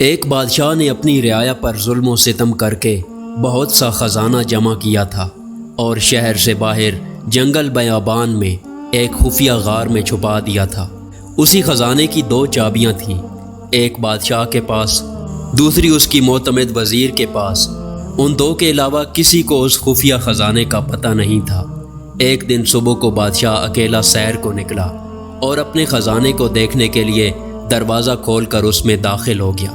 ایک بادشاہ نے اپنی رعایا پر ظلم و ستم کر کے بہت سا خزانہ جمع کیا تھا اور شہر سے باہر جنگل بیابان میں ایک خفیہ غار میں چھپا دیا تھا۔ اسی خزانے کی 2 چابیاں تھیں، ایک بادشاہ کے پاس، دوسری اس کی معتمد وزیر کے پاس۔ ان 2 کے علاوہ کسی کو اس خفیہ خزانے کا پتہ نہیں تھا۔ ایک دن صبح کو بادشاہ اکیلا سیر کو نکلا اور اپنے خزانے کو دیکھنے کے لیے دروازہ کھول کر اس میں داخل ہو گیا۔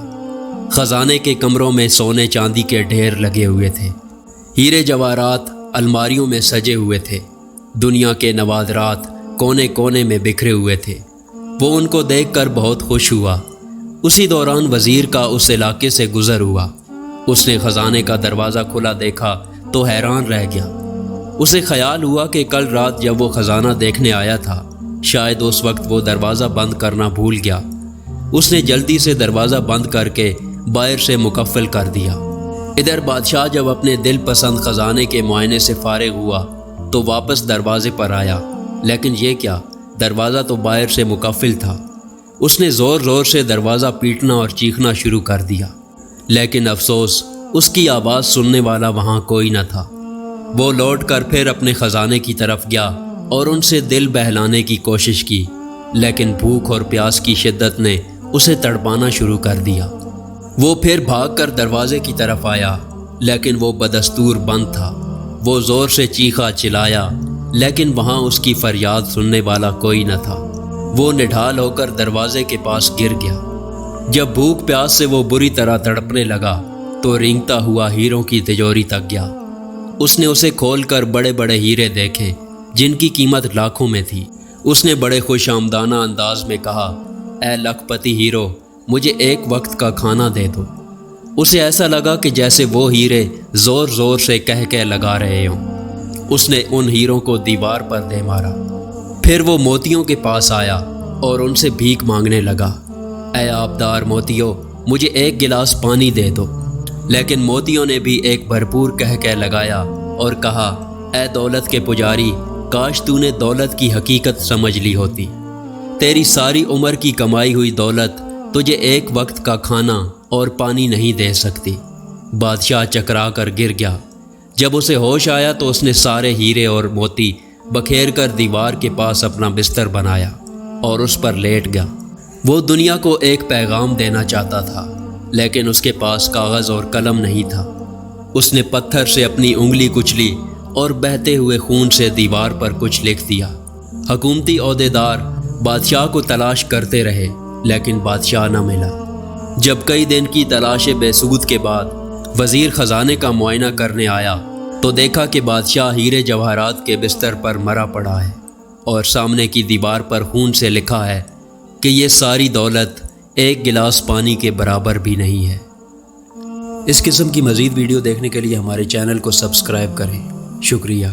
خزانے کے کمروں میں سونے چاندی کے ڈھیر لگے ہوئے تھے، ہیرے جواہرات الماریوں میں سجے ہوئے تھے، دنیا کے نوادرات کونے کونے میں بکھرے ہوئے تھے۔ وہ ان کو دیکھ کر بہت خوش ہوا۔ اسی دوران وزیر کا اس علاقے سے گزر ہوا۔ اس نے خزانے کا دروازہ کھلا دیکھا تو حیران رہ گیا۔ اسے خیال ہوا کہ کل رات جب وہ خزانہ دیکھنے آیا تھا شاید اس وقت وہ دروازہ بند کرنا بھول گیا۔ اس نے جلدی سے دروازہ بند کر کے باہر سے مقفل کر دیا۔ ادھر بادشاہ جب اپنے دل پسند خزانے کے معائنے سے فارغ ہوا تو واپس دروازے پر آیا، لیکن یہ کیا، دروازہ تو باہر سے مقفل تھا۔ اس نے زور زور سے دروازہ پیٹنا اور چیخنا شروع کر دیا، لیکن افسوس اس کی آواز سننے والا وہاں کوئی نہ تھا۔ وہ لوٹ کر پھر اپنے خزانے کی طرف گیا اور ان سے دل بہلانے کی کوشش کی، لیکن بھوک اور پیاس کی شدت نے اسے تڑپانا شروع کر دیا۔ وہ پھر بھاگ کر دروازے کی طرف آیا، لیکن وہ بدستور بند تھا۔ وہ زور سے چیخا چلایا، لیکن وہاں اس کی فریاد سننے والا کوئی نہ تھا۔ وہ نڈھال ہو کر دروازے کے پاس گر گیا۔ جب بھوک پیاس سے وہ بری طرح تڑپنے لگا تو رینگتا ہوا ہیروں کی تجوری تک گیا۔ اس نے اسے کھول کر بڑے بڑے ہیرے دیکھے جن کی قیمت لاکھوں میں تھی۔ اس نے بڑے خوش آمدانہ انداز میں کہا، اے لاکھ پتی ہیرو، مجھے ایک وقت کا کھانا دے دو۔ اسے ایسا لگا کہ جیسے وہ ہیرے زور زور سے کہہ لگا رہے ہوں۔ اس نے ان ہیروں کو دیوار پر دے مارا۔ پھر وہ موتیوں کے پاس آیا اور ان سے بھیک مانگنے لگا، اے آبدار موتیوں، مجھے ایک گلاس پانی دے دو۔ لیکن موتیوں نے بھی ایک بھرپور کہہ لگایا اور کہا، اے دولت کے پجاری، کاش تو نے دولت کی حقیقت سمجھ لی ہوتی۔ تیری ساری عمر کی کمائی ہوئی دولت تجھے ایک وقت کا کھانا اور پانی نہیں دے سکتی۔ بادشاہ چکرا کر گر گیا۔ جب اسے ہوش آیا تو اس نے سارے ہیرے اور موتی بکھیر کر دیوار کے پاس اپنا بستر بنایا اور اس پر لیٹ گیا۔ وہ دنیا کو ایک پیغام دینا چاہتا تھا، لیکن اس کے پاس کاغذ اور قلم نہیں تھا۔ اس نے پتھر سے اپنی انگلی کچلی اور بہتے ہوئے خون سے دیوار پر کچھ لکھ دیا۔ حکومتی عہدیدار بادشاہ کو تلاش کرتے رہے، لیکن بادشاہ نہ ملا۔ جب کئی دن کی تلاش بے سود کے بعد وزیر خزانے کا معائنہ کرنے آیا تو دیکھا کہ بادشاہ ہیرے جواہرات کے بستر پر مرا پڑا ہے اور سامنے کی دیوار پر خون سے لکھا ہے کہ یہ ساری دولت ایک گلاس پانی کے برابر بھی نہیں ہے۔ اس قسم کی مزید ویڈیو دیکھنے کے لیے ہمارے چینل کو سبسکرائب کریں۔ شکریہ۔